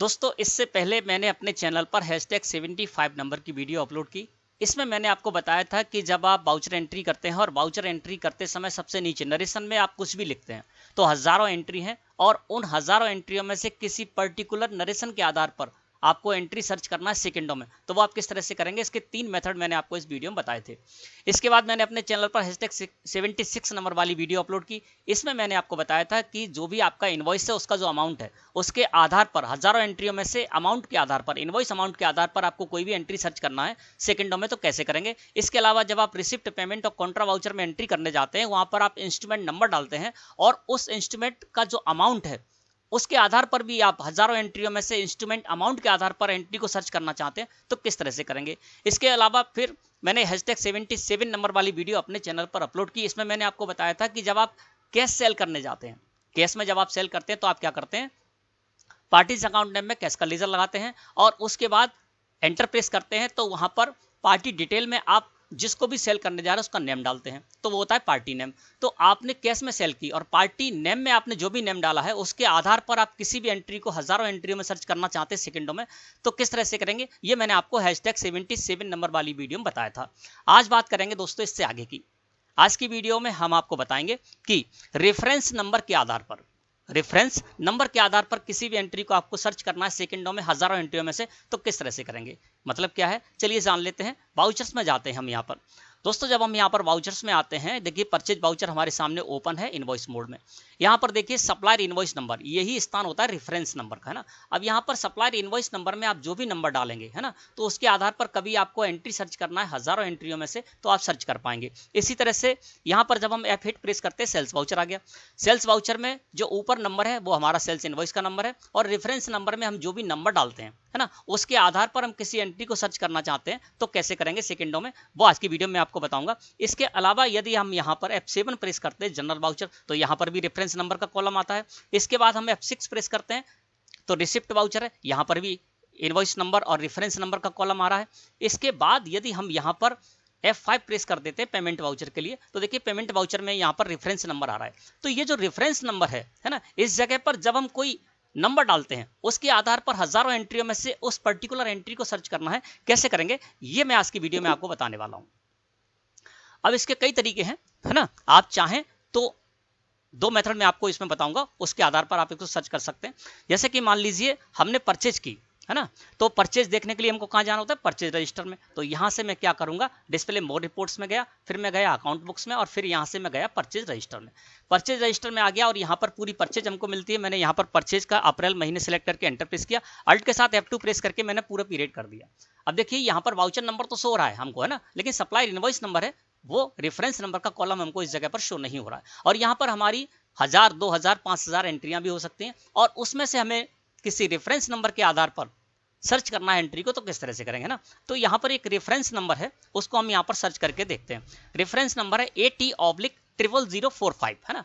दोस्तों इससे पहले मैंने अपने चैनल पर #75 नंबर की वीडियो अपलोड की। इसमें मैंने आपको बताया था कि जब आप वाउचर एंट्री करते हैं और वाउचर एंट्री करते समय सबसे नीचे नरेशन में आप कुछ भी लिखते हैं तो हजारों एंट्री हैं और उन हजारों एंट्रियों में से किसी पर्टिकुलर नरेशन के आधार पर आपको एंट्री सर्च करना है सेकंडों में। तो वो आप किस तरह से करेंगे, इसके 3 मेथड मैंने आपको इस वीडियो में बताए थे। इसके बाद मैंने अपने चैनल पर #76 नंबर वाली वीडियो अपलोड की। इसमें मैंने आपको बताया था कि जो भी आपका इनवॉइस है उसका जो अमाउंट है उसके आधार पर हजारों एंट्रियों में से अमाउंट के आधार पर, इनवॉइस अमाउंट के आधार पर आपको कोई भी एंट्री सर्च करना है सेकंडों में, तो कैसे करेंगे। इसके अलावा जब आप रिसिप्ट, पेमेंट और कॉन्ट्रा वाउचर में एंट्री करने जाते हैं वहां पर आप इंस्ट्रूमेंट नंबर डालते हैं और उस इंस्ट्रूमेंट का जो अमाउंट है उसके आधार पर भी आप हजारों एंट्रियों में से इंस्ट्रूमेंट अमाउंट के आधार पर एंट्री को सर्च करना चाहते हैं तो किस तरह से करेंगे। इसके अलावा फिर मैंने #77 नंबर वाली वीडियो अपने चैनल पर अपलोड की। इसमें मैंने आपको बताया था कि जब आप कैश सेल करने जाते हैं, कैश में जब आप सेल करते हैं तो आप क्या करते हैं, पार्टीज अकाउंट नेम में कैश का लेजर लगाते हैं और उसके बाद एंटर प्रेस करते हैं तो वहां पर पार्टी डिटेल में आप जिसको भी सेल करने जा रहे हैं उसका नेम डालते हैं तो वो होता है पार्टी नेम। तो आपने कैश में सेल की और पार्टी नेम में आपने जो भी नेम डाला है उसके आधार पर आप किसी भी एंट्री को हजारों एंट्रियों में सर्च करना चाहते हैं सेकंडों में, तो किस तरह से करेंगे ये मैंने आपको #77 नंबर वाली वीडियो में बताया था। आज बात करेंगे दोस्तों इससे आगे की। आज की वीडियो में हम आपको बताएंगे कि रेफरेंस नंबर के आधार पर, रेफरेंस नंबर के आधार पर किसी भी एंट्री को आपको सर्च करना है सेकंडों में हजारों एंट्रियों में से, तो किस तरह से करेंगे, मतलब क्या है, चलिए जान लेते हैं। वाउचर्स में जाते हैं हम यहाँ पर। दोस्तों जब हम यहाँ पर वाउचर्स में आते हैं, देखिए परचेज वाउचर हमारे सामने ओपन है इनवॉइस मोड में। यहाँ पर देखिए सप्लायर इनवॉइस नंबर, यही स्थान होता है रेफरेंस नंबर का, है ना। अब यहाँ पर सप्लायर इनवॉइस नंबर में आप जो भी नंबर डालेंगे, है ना, तो उसके आधार पर कभी आपको एंट्री सर्च करना है हजारों एंट्रियों में से तो आप सर्च कर पाएंगे। इसी तरह से यहाँ पर जब हम F8 प्रेस करते हैं सेल्स वाउचर आ गया। सेल्स वाउचर में जो ऊपर नंबर है वो हमारा सेल्स इनवॉइस का नंबर है और रेफरेंस नंबर में हम जो भी नंबर डालते हैं, है ना, उसके आधार पर हम किसी एंट्री को सर्च करना चाहते हैं तो कैसे करेंगे सेकंडों में, वो आज की वीडियो में आपको बताऊंगा। इसके अलावा यदि हम यहाँ पर F7 प्रेस करते हैं जनरल वाउचर तो यहाँ पर भी रेफरेंस नंबर का कॉलम आता है। इसके बाद हम F6 प्रेस करते हैं तो रिसिप्ट वाउचर है, यहाँ पर भी इनवॉइस नंबर और रेफरेंस नंबर का कॉलम आ रहा है। इसके बाद यदि हम यहाँ पर F5 प्रेस कर देते हैं पेमेंट वाउचर के लिए तो देखिए पेमेंट वाउचर में यहाँ पर रेफरेंस नंबर आ रहा है। तो ये जो रेफरेंस नंबर है ना, इस जगह पर जब हम कोई नंबर डालते हैं उसके आधार पर हजारों एंट्रियों में से उस पर्टिकुलर एंट्री को सर्च करना है, कैसे करेंगे ये मैं आज की वीडियो में आपको बताने वाला हूं। अब इसके कई तरीके हैं, है ना, आप चाहें तो 2 मेथड में आपको इसमें बताऊंगा, उसके आधार पर आप इसको सर्च कर सकते हैं। जैसे कि मान लीजिए हमने परचेज की, है ना, तो परचेज देखने के लिए हमको कहां जाना होता है, परचेज रजिस्टर में। तो यहां से मैं क्या करूंगा, डिस्प्ले मोर रिपोर्ट्स में गया, फिर मैं गया अकाउंट बुक्स में और फिर यहां से मैं गया परचेज रजिस्टर में। परचेज रजिस्टर में आ गया और यहां पर पूरी परचेज हमको मिलती है। मैंने यहां पर परचेज का अप्रैल महीने सेलेक्ट करके एंटर प्रेस किया, अल्ट के साथ F2 प्रेस करके मैंने पूरा पीरियड कर दिया। अब देखिए यहां पर वाउचर नंबर तो शो हो रहा है हमको, है ना, लेकिन सप्लायर इनवॉइस नंबर है वो रेफरेंस नंबर का कॉलम हमको इस जगह पर शो नहीं हो रहा है। और यहाँ पर हमारी 1000, 2000, 5000 एंट्रियां भी हो सकती हैं और उसमें से हमें किसी रेफरेंस नंबर के आधार पर सर्च करना है एंट्री को, तो किस तरह से करेंगे ना। तो यहाँ पर एक रेफरेंस नंबर है उसको हम यहाँ पर सर्च करके देखते हैं। रेफरेंस नंबर है AT/00045, है ना।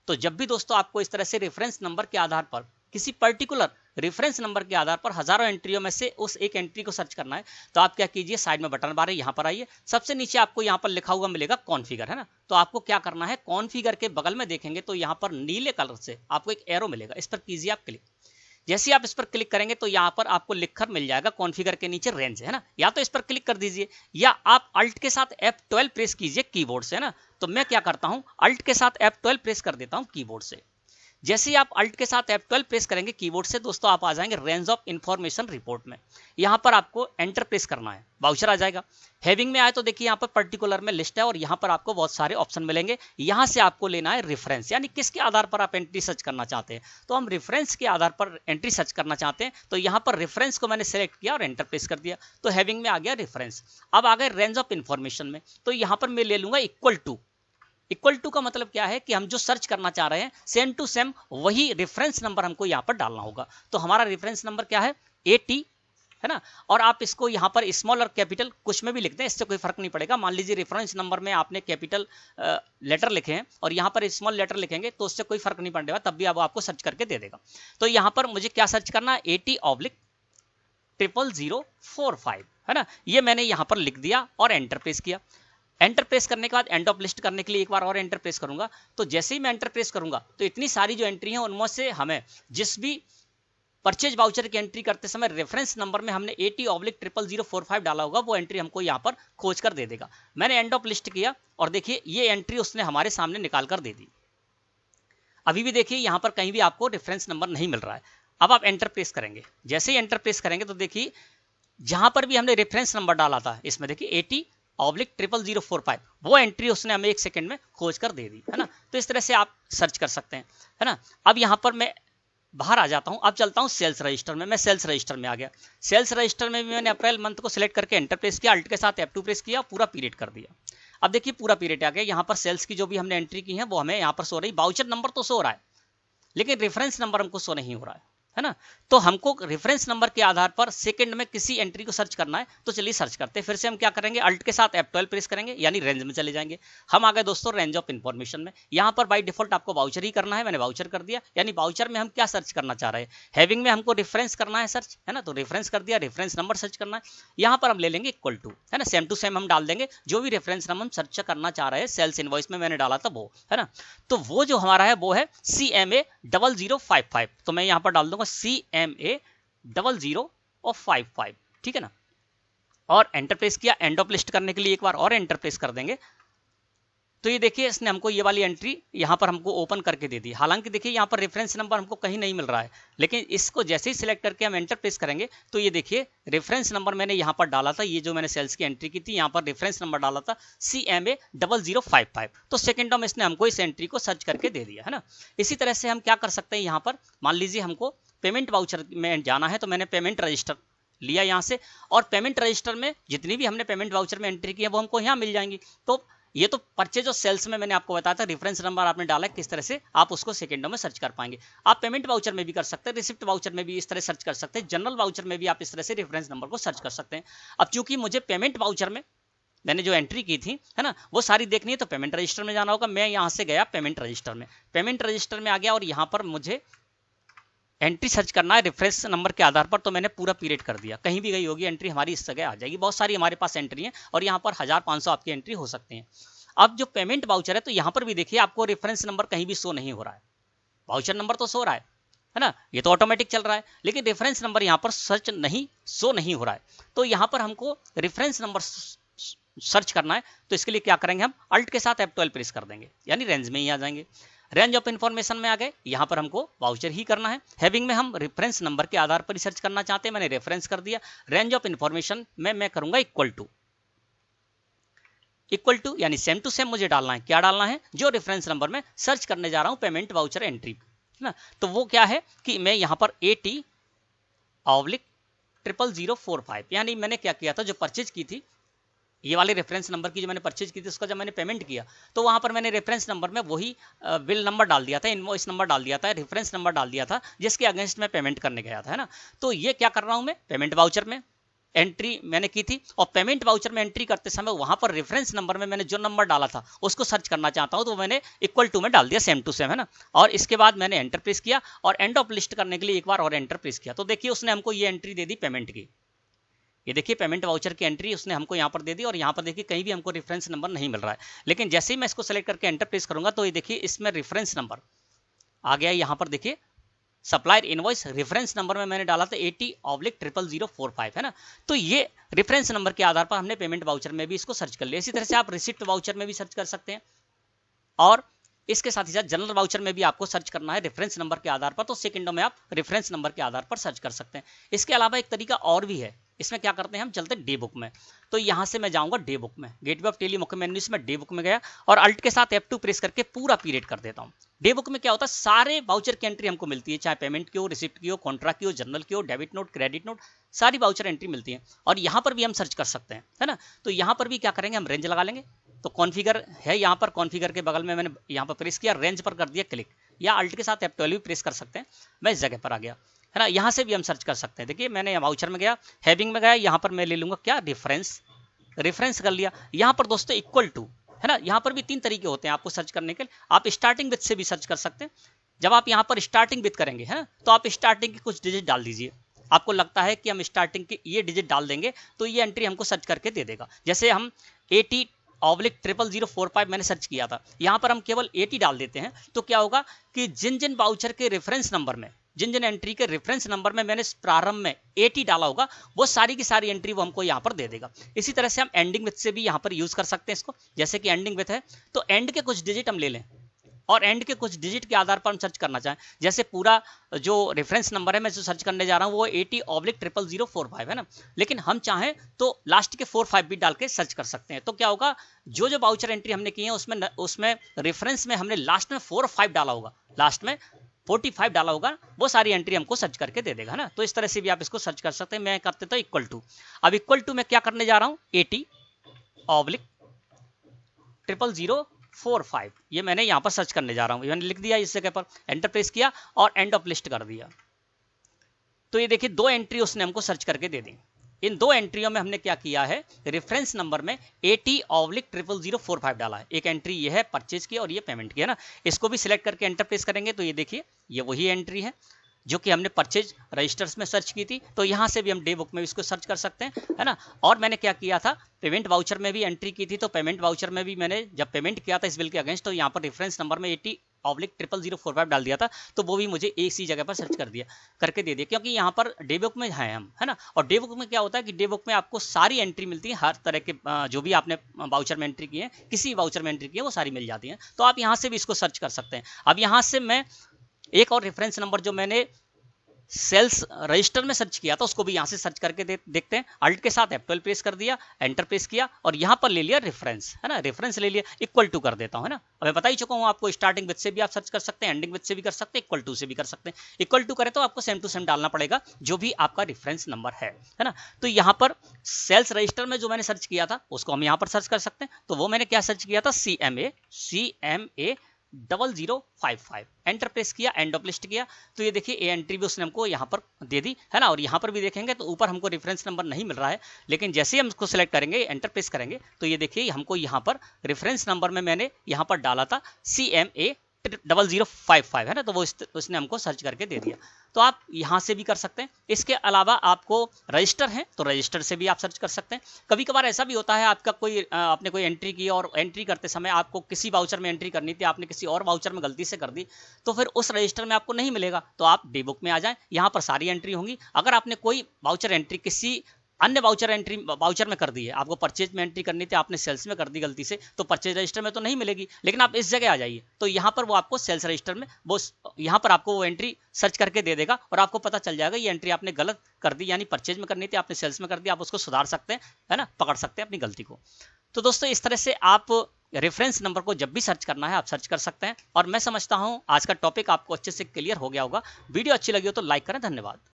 तो जब भी दोस्तों आपको इस तरह से रेफरेंस नंबर के आधार पर किसी पर्टिकुलर रेफरेंस नंबर के आधार पर हजारों एंट्रियों में से उस एक एंट्री को सर्च करना है तो आप क्या कीजिए, साइड में बटन बार है, यहाँ पर आइए, सबसे नीचे आपको यहाँ पर लिखा हुआ मिलेगा कॉन्फ़िगर, है ना। तो आपको क्या करना है, कॉन्फ़िगर के बगल में देखेंगे तो यहाँ पर नीले कलर से आपको एक एरो मिलेगा, इस पर कीजिए आप क्लिक। जैसे आप इस पर क्लिक करेंगे तो यहाँ पर आपको लिखकर मिल जाएगा कॉन्फ़िगर के नीचे रेंज, है ना। या तो इस पर क्लिक कर दीजिए या आप अल्ट के साथ F12 प्रेस कीजिए कीबोर्ड से, है ना। तो मैं क्या करता हूँ, अल्ट के साथ F12 प्रेस कर देता हूँ कीबोर्ड से। जैसे ही आप अल्ट के साथ F12 प्रेस करेंगे कीबोर्ड से दोस्तों आप आ जाएंगे रेंज ऑफ इंफॉर्मेशन रिपोर्ट में। यहाँ पर आपको एंटर प्रेस करना है, वाउचर आ जाएगा। हैविंग में आए तो देखिए यहाँ पर पर्टिकुलर में लिस्ट है और यहाँ पर आपको बहुत सारे ऑप्शन मिलेंगे। यहाँ से आपको लेना है रेफरेंस, यानी किसके आधार पर आप एंट्री सर्च करना चाहते हैं। तो हम रेफरेंस के आधार पर एंट्री सर्च करना चाहते हैं तो यहाँ पर रेफरेंस को मैंने सेलेक्ट किया और एंटर प्रेस कर दिया तो हैविंग में आ गया रेफरेंस। अब आ गए रेंज ऑफ इंफॉर्मेशन में, तो यहाँ पर मैं ले लूंगा इक्वल टू। इक्वल टू का मतलब क्या है कि हम जो सर्च करना चाह रहे हैं सेम टू सेम वही रेफरेंस नंबर हमको यहाँ पर डालना होगा। तो हमारा रेफरेंस नंबर क्या है, AT, है ना। और आप इसको यहाँ पर स्मॉल और कैपिटल कुछ में भी लिखते हैं, इससे कोई फर्क नहीं पड़ेगा। मान लीजिए रेफरेंस नंबर में आपने कैपिटल लेटर लिखे हैं और यहाँ पर स्मॉल लेटर लिखेंगे तो उससे कोई फर्क नहीं पड़ेगा, तब भी अब आपको सर्च करके दे देगा। तो यहाँ पर मुझे क्या सर्च करना है, AT/00045, है ना। ये मैंने यहाँ पर लिख दिया और एंटर प्रेस किया। एंटर प्रेस करने के बाद एंड ऑफ लिस्ट करने के लिए एक बार और एंटर प्रेस करूंगा। तो जैसे ही मैं एंटर प्रेस करूंगा तो इतनी सारी जो एंट्री है उनमें से हमें जिस भी परचेज वाउचर की एंट्री करते समय रेफरेंस नंबर में हमने 80/0045 डाला होगा, वो एंट्री हमको यहाँ पर खोज कर दे देगा। मैंने एंड ऑफ लिस्ट किया और देखिए ये एंट्री उसने हमारे सामने निकाल कर दे दी। अभी भी देखिए यहाँ पर कहीं भी आपको रेफरेंस नंबर नहीं मिल रहा है। अब आप एंटर प्रेस करेंगे, जैसे ही एंटर प्रेस करेंगे तो देखिए जहां पर भी हमने रेफरेंस नंबर डाला था इसमें देखिए 80/0045 वो एंट्री उसने हमें 1 सेकंड में खोज कर दे दी, है ना। तो इस तरह से आप सर्च कर सकते हैं, है ना। अब यहाँ पर मैं बाहर आ जाता हूं, अब चलता हूं सेल्स रजिस्टर में। मैं सेल्स रजिस्टर में आ गया। सेल्स रजिस्टर में भी मैंने अप्रैल मंथ को सिलेक्ट करके एंटर प्रेस किया, अल्ट के साथ F2 प्रेस किया, पूरा पीरियड कर दिया। अब देखिए पूरा पीरियड आ गया। यहाँ पर सेल्स की जो भी हमने एंट्री की है वो हमें यहाँ पर शो रही। वाउचर नंबर तो शो रहा है लेकिन रेफरेंस नंबर हमको शो नहीं हो रहा है ना। तो हमको रेफरेंस नंबर के आधार पर सेकंड में किसी एंट्री को सर्च करना है, तो चलिए सर्च करते हैं। फिर से हम क्या करेंगे, अल्ट के साथ F12 प्रेस करेंगे, यानी रेंज में चले जाएंगे। हम आ गए दोस्तों रेंज ऑफ इन्फॉर्मेशन में। यहाँ पर बाय डिफॉल्ट आपको वाउचर ही करना है, मैंने वाउचर कर दिया। यानी वाउचर में हम क्या सर्च करना चाह रहे हैं, हैविंग में हमको रेफरेंस करना है सर्च, है ना। तो रेफरेंस कर दिया, रेफरेंस नंबर सर्च करना है। यहाँ पर हम ले लेंगे इक्वल टू, है ना, सेम टू सेम हम डाल देंगे जो भी रेफरेंस नंबर हम सर्च करना चाह रहे हैं। सेल्स इनवॉइस में मैंने डाला था वो, है ना। तो वो जो हमारा है वो है CMA0055। तो मैं यहाँ पर डाल दूंगा CMA0055, ठीक है ना। और एंटर प्रेस किया। एंड ऑफ लिस्ट करने के लिए एक बार और एंटर प्रेस कर देंगे। तो ये देखिए इसने हमको ये वाली एंट्री यहाँ पर हमको ओपन करके दे दी। हालांकि देखिए यहाँ पर रेफरेंस नंबर हमको कहीं नहीं मिल रहा है, लेकिन इसको जैसे ही सिलेक्ट करके हम एंटर प्रेस करेंगे तो ये देखिए रेफरेंस नंबर मैंने यहाँ पर डाला था, ये जो मैंने सेल्स की एंट्री की थी यहाँ पर रेफरेंस नंबर डाला था CMA0055। तो सेकेंडों में इसने हमको इस एंट्री को सर्च करके दे दिया, है ना। इसी तरह से हम क्या कर सकते हैं, यहाँ पर मान लीजिए हमको पेमेंट वाउचर में जाना है, तो मैंने पेमेंट रजिस्टर लिया यहाँ से, और पेमेंट रजिस्टर में जितनी भी हमने पेमेंट वाउचर में एंट्री की है वो हमको यहाँ मिल जाएंगी। तो ये तो परचेज और सेल्स में मैंने आपको बताया था, रेफरेंस नंबर आपने डाला है किस तरह से आप उसको सेकंडों में सर्च कर पाएंगे। आप पेमेंट वाउचर में भी कर सकते हैं, रिसिप्ट वाउचर में भी इस तरह सर्च कर सकते हैं, जनरल वाउचर में भी आप इस तरह से रेफरेंस नंबर को सर्च कर सकते हैं। अब चूंकि मुझे पेमेंट वाउचर में मैंने जो एंट्री की थी, है ना, वो सारी देखनी है, तो पेमेंट रजिस्टर में जाना होगा। मैं यहाँ से गया पेमेंट रजिस्टर में, पेमेंट रजिस्टर में आ गया और यहाँ पर मुझे एंट्री सर्च करना है रेफरेंस नंबर के आधार पर। तो मैंने पूरा पीरियड कर दिया, कहीं भी गई होगी एंट्री हमारी इस जगह आ जाएगी। बहुत सारी हमारे पास एंट्री है और यहाँ पर 1500 आपकी एंट्री हो सकती है। अब जो पेमेंट वाउचर है तो यहाँ पर भी देखिए आपको रेफरेंस नंबर कहीं भी शो नहीं हो रहा है, वाउचर नंबर तो शो रहा है ना, ये तो ऑटोमेटिक चल रहा है, लेकिन रेफरेंस नंबर यहाँ पर सर्च नहीं शो नहीं हो रहा है। तो यहाँ पर हमको रेफरेंस नंबर सर्च करना है, तो इसके लिए क्या करेंगे, हम अल्ट के साथ F12 प्रेस कर देंगे, यानी रेंज में ही आ जाएंगे। रेंज ऑफ इन्फॉर्मेशन में आ गए, यहाँ पर हमको वाउचर ही करना है। हैविंग में हम रेफरेंस नंबर के आधार पर रिसर्च करना चाहते हैं, मैंने रेफरेंस कर दिया। रेंज ऑफ इन्फॉर्मेशन में मैं करूंगा इक्वल टू यानी सेम टू सेम मुझे डालना है। क्या डालना है, जो रेफरेंस नंबर में सर्च करने जा रहा हूं पेमेंट वाउचर एंट्री, है ना। तो वो क्या है कि मैं यहाँ पर 80/0045, यानी मैंने क्या किया था, जो परचेज की थी ये वाले रेफरेंस नंबर की जो मैंने परचेज की थी उसका जब मैंने पेमेंट किया तो वहां पर मैंने रेफरेंस नंबर में वही बिल नंबर डाल दिया था, इनवॉइस नंबर डाल दिया था, रेफरेंस नंबर डाल दिया था जिसके अगेंस्ट मैं पेमेंट करने गया था, है ना। तो ये क्या कर रहा हूं मैं, पेमेंट वाउचर में एंट्री मैंने की थी और पेमेंट वाउचर में एंट्री करते समय वहां पर रेफरेंस नंबर में मैंने जो नंबर डाला था उसको सर्च करना चाहता हूं, तो मैंने इक्वल टू में डाल दिया, सेम टू सेम, है ना। और इसके बाद मैंने एंटर प्रेस किया और एंड ऑफ लिस्ट करने के लिए एक बार और एंटर प्रेस किया। तो देखिए उसने हमको ये एंट्री दे दी पेमेंट की, ये देखिए पेमेंट वाउचर की एंट्री उसने हमको यहाँ पर दे दी और यहाँ पर देखिए कहीं भी हमको रेफरेंस नंबर नहीं मिल रहा है। लेकिन जैसे ही मैं इसको सेलेक्ट करके एंटर प्रेस करूंगा तो ये देखिए इसमें रेफरेंस नंबर आ गया। यहाँ पर देखिए सप्लायर इनवॉइस रेफरेंस नंबर में मैंने डाला था 80/0045, है ना। तो ये रेफरेंस नंबर के आधार पर हमने पेमेंट वाउचर में भी इसको सर्च कर लिया। इसी तरह से आप रिसिप्ट वाउचर में भी सर्च कर सकते हैं और इसके साथ ही साथ जनरल वाउचर में भी आपको सर्च करना है रेफरेंस नंबर के आधार पर, तो सेकंडों में आप रेफरेंस नंबर के आधार पर सर्च कर सकते हैं। इसके अलावा एक तरीका और भी है, इसमें क्या करते हैं, हम चलते हैं डे बुक में। तो यहाँ से मैं जाऊंगा डे बुक में, गेटवे ऑफ टेली मुख्य मेन्यू से मैं डे बुक में गया और अल्ट के साथ F2 प्रेस करके पूरा पीरियड कर देता हूँ। डे बुक में क्या होता है, सारे वाउचर की एंट्री हमको मिलती है, चाहे पेमेंट की हो, रिसिप्ट की हो, कॉन्ट्रैक्ट की हो, जनरल की हो, डेबिट नोट, क्रेडिट नोट, सारी वाउचर एंट्री मिलती है और यहाँ पर भी हम सर्च कर सकते हैं, है ना। तो यहाँ पर भी क्या करेंगे, हम रेंज लगा लेंगे। तो कॉन्फिगर है यहाँ पर, कॉन्फिगर के बगल में मैंने यहाँ पर प्रेस किया, रेंज पर कर दिया क्लिक, या अल्ट के साथ F12 भी प्रेस कर सकते हैं। मैं इस जगह पर आ गया, है ना। यहाँ से भी हम सर्च कर सकते हैं। देखिए मैंने वाउचर में गया, हैविंग में गया, यहाँ पर मैं ले लूंगा क्या, रेफरेंस कर लिया। यहाँ पर दोस्तों इक्वल टू, है ना। यहाँ पर भी 3 तरीके होते हैं आपको सर्च करने के लिए। आप स्टार्टिंग विथ से भी सर्च कर सकते हैं। जब आप यहाँ पर स्टार्टिंग विथ करेंगे, है ना, तो आप स्टार्टिंग की कुछ डिजिट डाल दीजिए। आपको लगता है कि हम स्टार्टिंग की ये डिजिट डाल देंगे तो ये एंट्री हमको सर्च करके दे देगा। जैसे हम 80/0045 मैंने सर्च किया था, यहाँ पर हम केवल 80 डाल देते हैं तो क्या होगा कि जिन जिन वाउचर के रेफरेंस नंबर में जिन जिन एंट्री के रेफरेंस नंबर में मैंने प्रारंभ में 80 डाला होगा वो सारी की सारी एंट्री वो हमको यहाँ पर दे देगा। इसी तरह से हम एंडिंग विथ से भी यहाँ पर यूज कर सकते हैं इसको। जैसे कि एंडिंग विथ है तो एंड के कुछ डिजिट हम ले लें और एंड के कुछ डिजिट के आधार पर हम सर्च करना चाहें। जैसे पूरा जो रेफरेंस नंबर है मैं जो सर्च करने जा रहा हूँ वो 80/0045 है ना, लेकिन हम चाहें तो लास्ट के 45 भी डाल के सर्च कर सकते हैं। तो क्या होगा, जो जो बाउचर एंट्री हमने की है उसमें रेफरेंस में हमने लास्ट में 4 और 5 डाला होगा, लास्ट में 45 डाला होगा, वो सारी एंट्री हमको सर्च करके दे देगा ना। तो इस तरह से भी आप इसको सर्च कर सकते हैं। मैं करते तो इक्वल टू, अब इक्वल टू मैं क्या करने जा रहा हूँ 80/0045 ये मैंने यहाँ पर सर्च करने जा रहा हूँ। मैंने लिख दिया इस जगह पर, एंटर प्रेस किया और एंड ऑफ लिस्ट कर दिया। तो ये देखिए 2 एंट्री उसने हमको सर्च करके दे दी। इन 2 एंट्रियों में हमने क्या किया है, रेफरेंस नंबर में 80/0045 डाला है। एक एंट्री ये है परचेज की और ये पेमेंट की है ना। इसको भी सिलेक्ट करके एंटर प्रेस करेंगे तो ये देखिए ये वही एंट्री है जो कि हमने परचेज रजिस्टर्स में सर्च की थी। तो यहाँ से भी हम डे बुक में इसको सर्च कर सकते हैं, है ना। और मैंने क्या किया था, पेमेंट वाउचर में भी एंट्री की थी। तो पेमेंट वाउचर में भी मैंने जब पेमेंट किया था इस बिल के अगेंस्ट, तो यहाँ पर रेफरेंस नंबर में 80/0045 डाल दिया था। तो वो भी मुझे इसी जगह पर सर्च कर दिया करके दे दिया, क्योंकि यहाँ पर डे बुक में हैं हम, है ना। और डे बुक में क्या होता है कि डे बुक में आपको सारी एंट्री मिलती है, हर तरह के जो भी आपने वाउचर में एंट्री की है, किसी वाउचर में एंट्री की है वो सारी मिल जाती हैं। तो आप यहाँ से भी इसको सर्च कर सकते हैं। अब यहाँ से मैं एक और रेफरेंस नंबर जो मैंने सेल्स रजिस्टर में सर्च किया था उसको भी यहाँ से सर्च करके देखते हैं। अल्ट के साथ F12 प्रेस कर दिया, एंटर प्रेस किया और यहाँ पर ले लिया रेफरेंस, है ना। रेफरेंस ले लिया, इक्वल टू कर देता हूँ, है ना। अब मैं बता ही चुका हूँ आपको, स्टार्टिंग विथ से भी आप सर्च कर सकते हैं, एंडिंग विथ से भी कर सकते हैं, इक्वल टू से भी कर सकते हैं। इक्वल टू करें तो आपको सेम टू सेम डालना पड़ेगा जो भी आपका रेफरेंस नंबर है ना। तो यहाँ पर सेल्स रजिस्टर में जो मैंने सर्च किया था उसको हम यहाँ पर सर्च कर सकते हैं। तो वो मैंने क्या सर्च किया था, CMA 0055, एंटर प्रेस किया, एंड ऑफ लिस्ट किया। तो ये देखिए ये एंट्री भी उसने हमको यहाँ पर दे दी, है ना। और यहाँ पर भी देखेंगे तो ऊपर हमको रेफरेंस नंबर नहीं मिल रहा है, लेकिन जैसे ही हम इसको सिलेक्ट करेंगे, एंटर प्रेस करेंगे, तो ये देखिए हमको यहाँ पर रेफरेंस नंबर में मैंने यहाँ पर डाला था CMA 0055, है ना। तो वो उसने हमको सर्च करके दे दिया। तो आप यहाँ से भी कर सकते हैं। इसके अलावा आपको रजिस्टर है तो रजिस्टर से भी आप सर्च कर सकते हैं। कभी कभार ऐसा भी होता है आपका आपने कोई एंट्री की और एंट्री करते समय आपको किसी वाउचर में एंट्री करनी थी, आपने किसी और वाउचर में गलती से कर दी, तो फिर उस रजिस्टर में आपको नहीं मिलेगा। तो आप डे बुक में आ जाएं, यहाँ पर सारी एंट्री होंगी। अगर आपने कोई वाउचर एंट्री किसी अन्य वाउचर में कर दी है, आपको परचेज में एंट्री करनी थी, आपने सेल्स में कर दी गलती से, तो परचेज रजिस्टर में तो नहीं मिलेगी। लेकिन आप इस जगह आ जाइए तो यहाँ पर वो आपको सेल्स रजिस्टर में वो यहाँ पर आपको वो एंट्री सर्च करके दे देगा और आपको पता चल जाएगा ये एंट्री आपने गलत कर दी, यानी परचेज में करनी थी आपने सेल्स में कर दी। आप उसको सुधार सकते हैं, है ना, पकड़ सकते हैं अपनी गलती को। तो दोस्तों इस तरह से आप रेफरेंस नंबर को जब भी सर्च करना है आप सर्च कर सकते हैं। और मैं समझता हूँ आज का टॉपिक आपको अच्छे से क्लियर हो गया होगा। वीडियो अच्छी लगी हो तो लाइक करें। धन्यवाद।